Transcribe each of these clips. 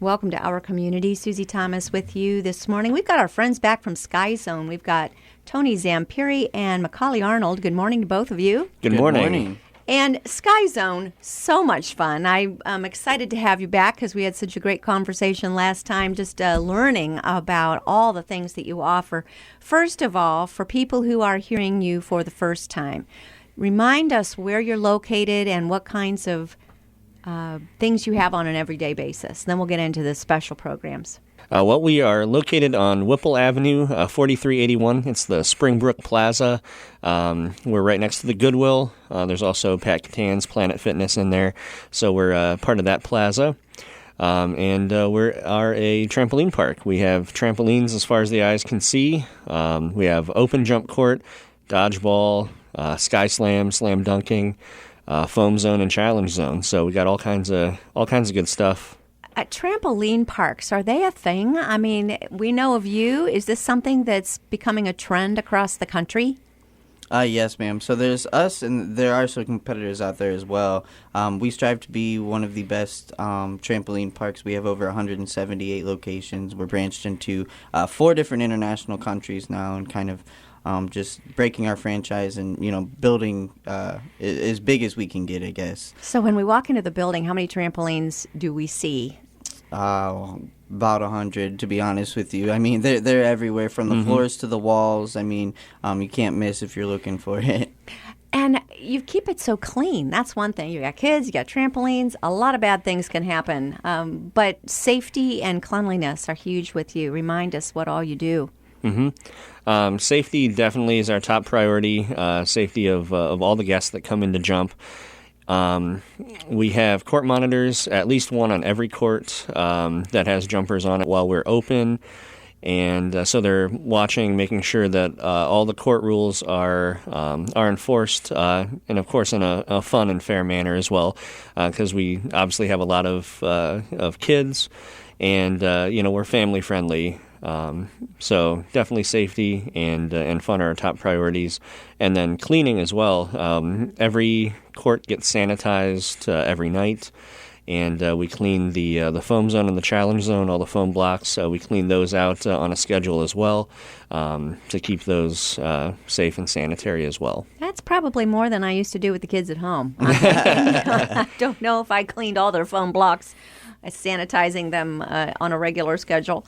Welcome to our community. Susie Thomas with you this morning. We've got our friends back from Sky Zone. We've got Tony Zampiri and Macaulay Arnold. Good morning to both of you. Good morning. And Sky Zone, so much fun. I'm excited to have you back because we had such a great conversation last time, just learning about all the things that you offer. First of all, for people who are hearing you for the first time, remind us where you're located and what kinds of things you have on an everyday basis. Then we'll get into the special programs. We are located on Whipple Avenue, 4381. It's the Springbrook Plaza. We're right next to the Goodwill. There's also Pat Catan's Planet Fitness in there. So we're part of that plaza. And we are a trampoline park. We have trampolines as far as the eyes can see. We have open jump court, dodgeball, sky slam, slam dunking, foam zone, and challenge zone. So we got all kinds of good stuff. Trampoline parks, are they a thing? I mean, we know of you. Is this something that's becoming a trend across the country? Yes, ma'am. So there's us, and there are some competitors out there as well. We strive to be one of the best trampoline parks. We have over 178 locations. We're branched into 4 different international countries now, and kind of just breaking our franchise and, building as big as we can get, I guess. So when we walk into the building, how many trampolines do we see? About 100, to be honest with you. I mean, they're everywhere, from the floors to the walls. I mean, you can't miss if you're looking for it. And you keep it so clean. That's one thing. You got kids, you got trampolines. A lot of bad things can happen. But safety and cleanliness are huge with you. Remind us what all you do. Safety definitely is our top priority. Safety of all the guests that come in to jump. We have court monitors, at least one on every court that has jumpers on it while we're open. And so they're watching, making sure that all the court rules are enforced, and of course in a fun and fair manner as well, because we obviously have a lot of kids, and we're family friendly. So definitely safety and fun are our top priorities, and then cleaning as well. Every court gets sanitized every night, and we clean the foam zone and the challenge zone, all the foam blocks. We clean those out on a schedule as well, to keep those safe and sanitary as well. That's probably more than I used to do with the kids at home. I don't know if I cleaned all their foam blocks, sanitizing them on a regular schedule.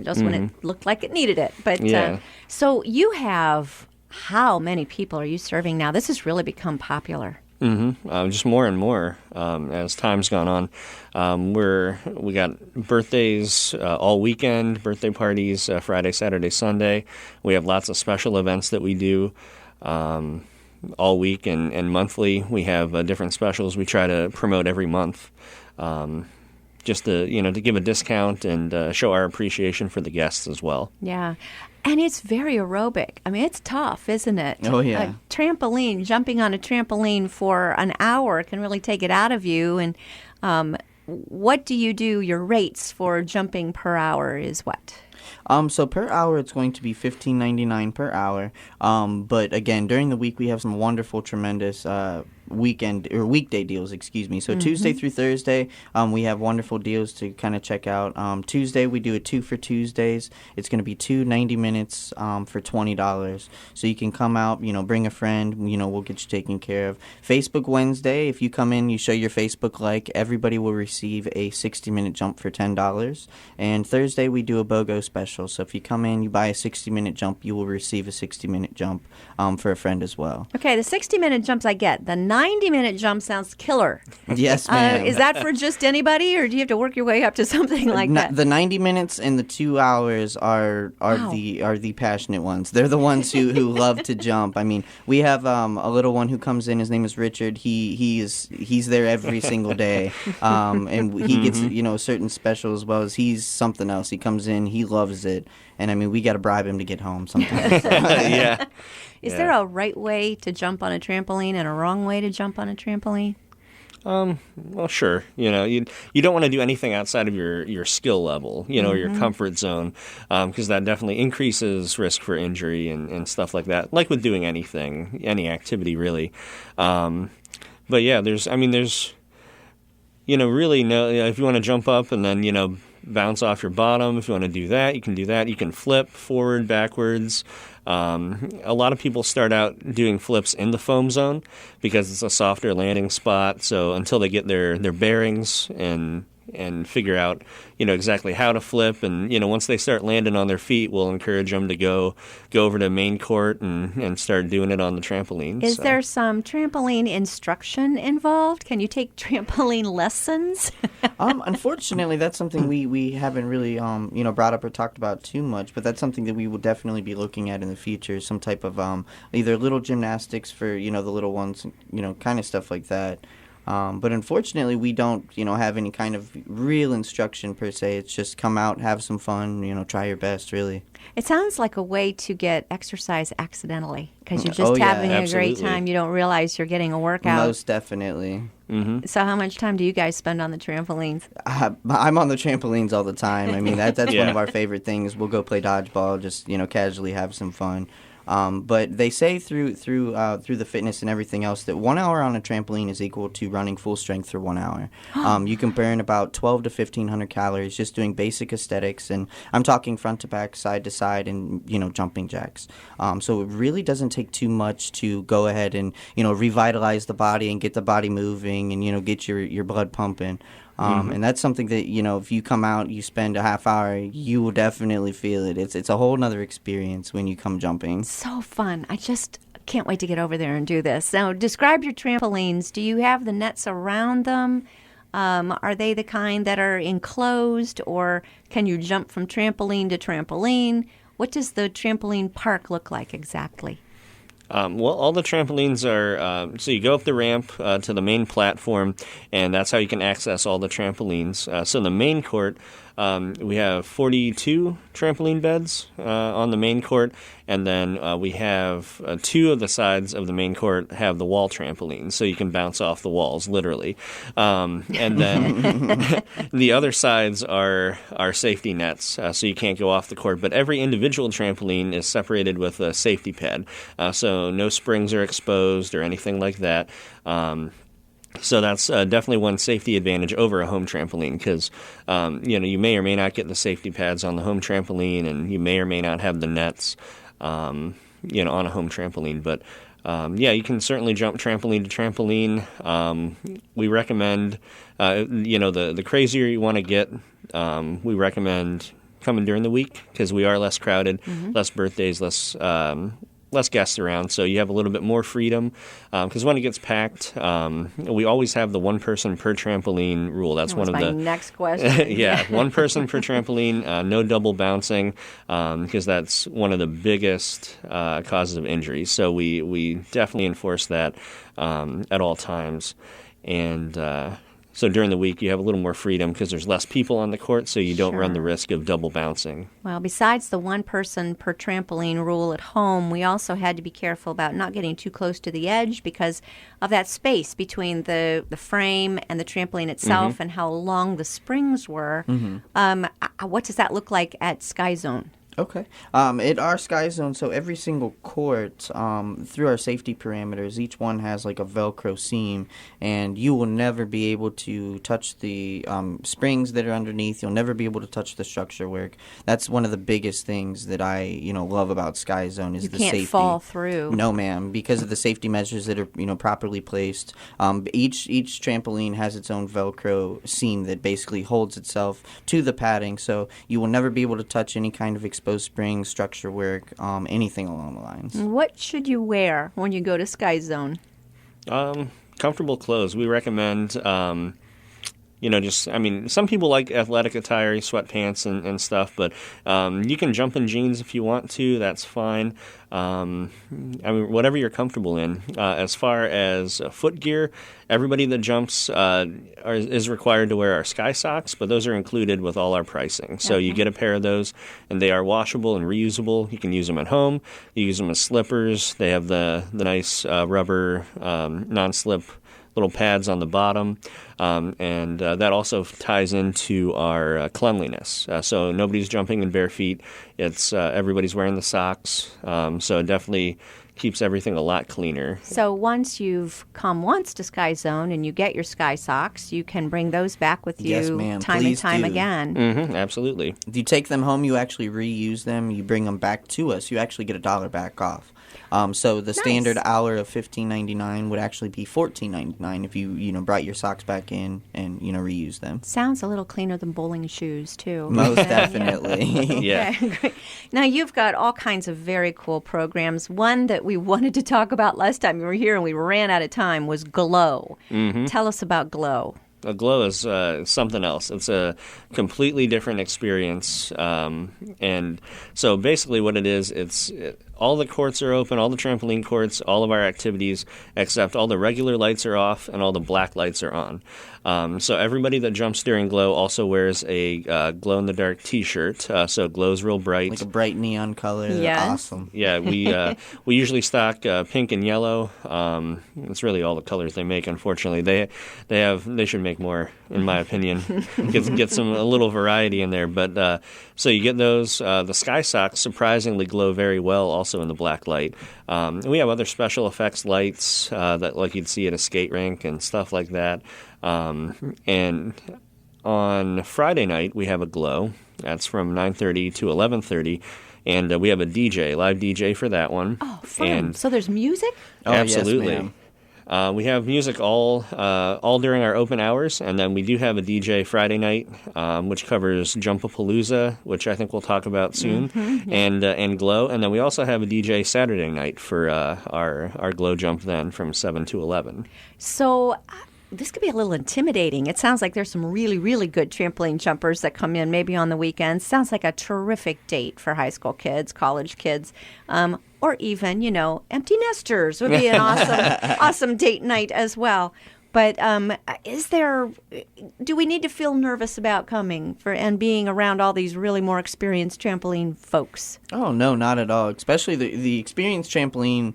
Just when it looked like it needed it. But yeah. So you have, how many people are you serving now? This has really become popular. Just more and more as time's gone on. We got birthdays all weekend, birthday parties Friday, Saturday, Sunday. We have lots of special events that we do all week and monthly. We have different specials we try to promote every month. Just to give a discount and show our appreciation for the guests as well. Yeah. And it's very aerobic. I mean, it's tough, isn't it? Oh, yeah. Jumping on a trampoline for an hour can really take it out of you. And what do you do? Your rates for jumping per hour is what? So per hour, it's going to be $15.99 per hour. But again, during the week, we have some wonderful, tremendous weekday deals, excuse me. So Tuesday through Thursday, we have wonderful deals to kind of check out. Tuesday, we do a 2 for Tuesdays. It's going to be 90 minutes for $20. So you can come out, bring a friend, we'll get you taken care of. Facebook Wednesday, if you come in, you show your Facebook like, everybody will receive a 60-minute jump for $10. And Thursday, we do a BOGO special. So if you come in, you buy a 60-minute jump, you will receive a 60-minute jump for a friend as well. Okay, the 60-minute jumps I get. The 90-minute jump sounds killer. Yes, ma'am. Is that for just anybody, or do you have to work your way up to something like that? The 90 minutes and the 2 hours are the passionate ones. They're the ones who love to jump. I mean, we have a little one who comes in. His name is Richard. He's there every single day, and he gets certain special as well. As he's something else. He comes in, he loves it, and I mean, we got to bribe him to get home sometimes. Yeah. Is there a right way to jump on a trampoline and a wrong way to jump on a trampoline? Well, sure. You don't want to do anything outside of your skill level, or your comfort zone, because that definitely increases risk for injury and stuff like that. Like with doing anything, any activity really. But yeah, there's really no. If you want to jump up and then bounce off your bottom. If you want to do that, you can do that. You can flip forward, backwards. A lot of people start out doing flips in the foam zone because it's a softer landing spot. So until they get their bearings and figure out, exactly how to flip. And, once they start landing on their feet, we'll encourage them to go over to main court and start doing it on the trampoline. Is there some trampoline instruction involved? Can you take trampoline lessons? Unfortunately, that's something we haven't really, brought up or talked about too much, but that's something that we will definitely be looking at in the future, some type of either little gymnastics for, the little ones, kind of stuff like that. But unfortunately, we don't, have any kind of real instruction per se. It's just come out, have some fun, try your best, really. It sounds like a way to get exercise accidentally because you're just having a great time. You don't realize you're getting a workout. Most definitely. Mm-hmm. So how much time do you guys spend on the trampolines? I'm on the trampolines all the time. I mean, that's one of our favorite things. We'll go play dodgeball, just, casually have some fun. But they say through the fitness and everything else that 1 hour on a trampoline is equal to running full strength for 1 hour. You can burn about 12 to 1,500 calories just doing basic aesthetics, and I'm talking front to back, side to side, and jumping jacks. So it really doesn't take too much to go ahead and revitalize the body and get the body moving and get your blood pumping. And that's something that, if you come out, you spend a half hour, you will definitely feel it. It's a whole nother experience when you come jumping. So fun. I just can't wait to get over there and do this. Now, describe your trampolines. Do you have the nets around them? Are they the kind that are enclosed, or can you jump from trampoline to trampoline? What does the trampoline park look like exactly? Well, all the trampolines are, so you go up the ramp to the main platform, and that's how you can access all the trampolines. So the main court, we have 42 trampoline beds on the main court, and then we have 2 of the sides of the main court have the wall trampolines, so you can bounce off the walls, literally. And then the other sides are safety nets, so you can't go off the court. But every individual trampoline is separated with a safety pad, so no springs are exposed or anything like that. So that's definitely one safety advantage over a home trampoline because, you may or may not get the safety pads on the home trampoline, and you may or may not have the nets, on a home trampoline. But, you can certainly jump trampoline to trampoline. We recommend, the crazier you want to get, we recommend coming during the week because we are less crowded, less birthdays, less guests around, so you have a little bit more freedom. Because when it gets packed, we always have the one person per trampoline rule. That's one of my the next question. Yeah, one person per trampoline, no double bouncing, because that's one of the biggest causes of injury. So we definitely enforce that at all times, and so during the week, you have a little more freedom because there's less people on the court, so you don't run the risk of double bouncing. Well, besides the one person per trampoline rule at home, we also had to be careful about not getting too close to the edge because of that space between the frame and the trampoline itself and how long the springs were. What does that look like at Sky Zone? Okay. At our Sky Zone, so every single court, through our safety parameters, each one has like a Velcro seam, and you will never be able to touch the springs that are underneath. You'll never be able to touch the structure work. That's one of the biggest things that I, love about Sky Zone is the safety. You can't fall through. No, ma'am, because of the safety measures that are, properly placed. Each trampoline has its own Velcro seam that basically holds itself to the padding, so you will never be able to touch any kind of exposed springs, structure work, anything along the lines. What should you wear when you go to Sky Zone? Comfortable clothes. We recommend, some people like athletic attire, sweatpants and stuff, but you can jump in jeans if you want to. That's fine. Whatever you're comfortable in. As far as foot gear, everybody that jumps is required to wear our Sky Socks, but those are included with all our pricing. So you get a pair of those, and they are washable and reusable. You can use them at home. You use them as slippers. They have the nice rubber non-slip little pads on the bottom, and that also ties into our cleanliness. So nobody's jumping in bare feet. It's everybody's wearing the socks, so it definitely keeps everything a lot cleaner. So once you've come once to Sky Zone and you get your Sky Socks, you can bring those back with you Yes, ma'am. time Please and time do. again. Absolutely. If you take them home, you actually reuse them. You bring them back to us. You actually get $1 back off. So the standard hour of $15.99 would actually be $14.99 if you brought your socks back in and reuse them. Sounds a little cleaner than bowling shoes, too. Most definitely. Yeah. Okay, great. Now, you've got all kinds of very cool programs. One that we wanted to talk about last time you were here and we ran out of time was Glow. Tell us about Glow. A Glow is something else. It's a completely different experience. And so basically what it is, all the courts are open, all the trampoline courts, all of our activities, except all the regular lights are off and all the black lights are on. So everybody that jumps during Glow also wears a glow-in-the-dark T-shirt, so it glows real bright. Like a bright neon color. Yes. Awesome. Yeah, we usually stock pink and yellow. It's really all the colors they make. Unfortunately, they should make more, in my opinion. Get a little variety in there. But so you get those. The Sky Socks surprisingly glow very well, also in the black light. We have other special effects lights that like you'd see at a skate rink and stuff like that. And on Friday night we have a Glow. That's from 9:30 to 11:30. And we have a live DJ for that one. Oh, fun. And So there's music? Oh, absolutely. Yes, ma'am. We have music all during our open hours, and then we do have a DJ Friday night, which covers Jumpapalooza, which I think we'll talk about soon, and Glow, and then we also have a DJ Saturday night for our Glow Jump then from 7 to 11. So this could be a little intimidating. It sounds like there's some really, really good trampoline jumpers that come in maybe on the weekends. Sounds like a terrific date for high school kids, college kids, or even, empty nesters would be an awesome date night as well. But do we need to feel nervous about coming and being around all these really more experienced trampoline folks? Oh, no, not at all. Especially the experienced trampoline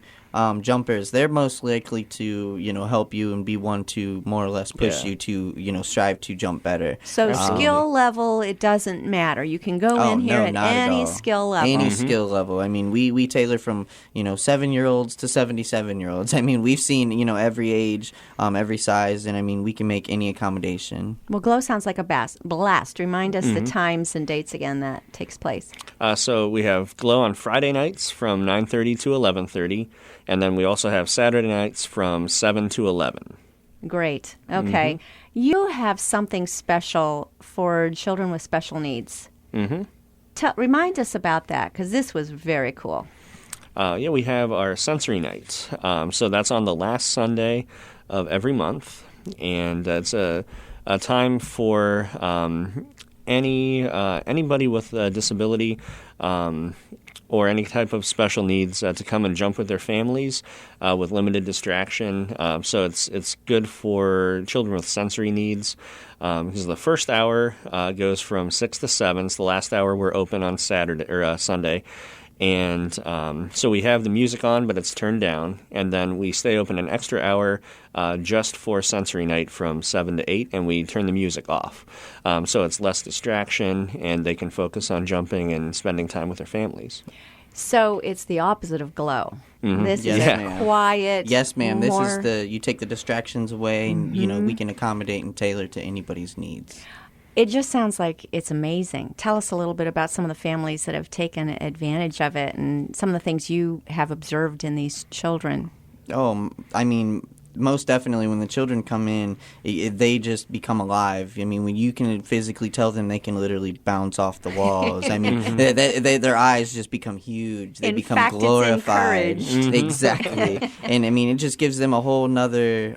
jumpers, they're most likely to, help you and be one to more or less push you to, strive to jump better. So skill level, it doesn't matter. You can go in here at any skill level. Any skill level. I mean, we tailor from, 7-year-olds to 77-year-olds. I mean, we've seen, every age, every size, and I mean, we can make any accommodation. Well, Glow sounds like a blast. Remind us the times and dates again that takes place. So we have Glow on Friday nights from 9:30 to 11:30. And then we also have Saturday nights from 7 to 11. Great. Okay. You have something special for children with special needs. Remind us about that, because this was very cool. We have our sensory night. So that's on the last Sunday of every month. And it's a time for anybody with a disability or any type of special needs to come and jump with their families with limited distraction. So it's good for children with sensory needs because the first hour goes from 6 to 7. So the last hour we're open on Saturday or Sunday. And so we have the music on, but it's turned down. And then we stay open an extra hour just for sensory night from 7 to 8, and we turn the music off. So it's less distraction, and they can focus on jumping and spending time with their families. So it's the opposite of Glow. This Yes, is ma'am. quiet. Yes, ma'am. This more... is you take the distractions away, and, we can accommodate and tailor to anybody's needs. It just sounds like it's amazing. Tell us a little bit about some of the families that have taken advantage of it and some of the things you have observed in these children. Oh, I mean, most definitely when the children come in, they just become alive. I mean, when you can physically tell them they can literally bounce off the walls. I mean, their eyes just become huge. They become fact, glorified. it's encouraged. Exactly. And I mean, it just gives them a whole nother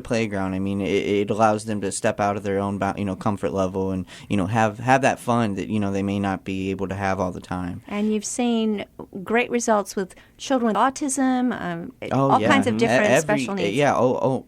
playground. I mean, it allows them to step out of their own, comfort level and, have that fun that, they may not be able to have all the time. And you've seen great results with children with autism, all kinds of different special needs. Yeah.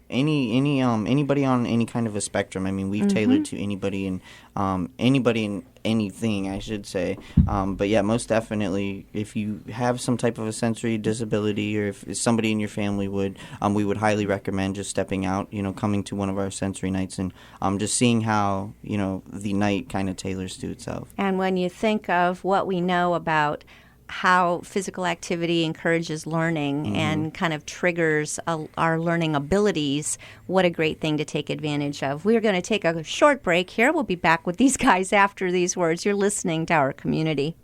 Anybody on any kind of a spectrum. I mean, we've tailored to anybody and anything, I should say. But yeah, most definitely, if you have some type of a sensory disability or if somebody in your family would, we would highly recommend just stepping out, coming to one of our sensory nights and just seeing how, the night kind of tailors to itself. And when you think of what we know about how physical activity encourages learning and kind of triggers our learning abilities, what a great thing to take advantage of. We're going to take a short break here. We'll be back with these guys after these words. You're listening to Our Community.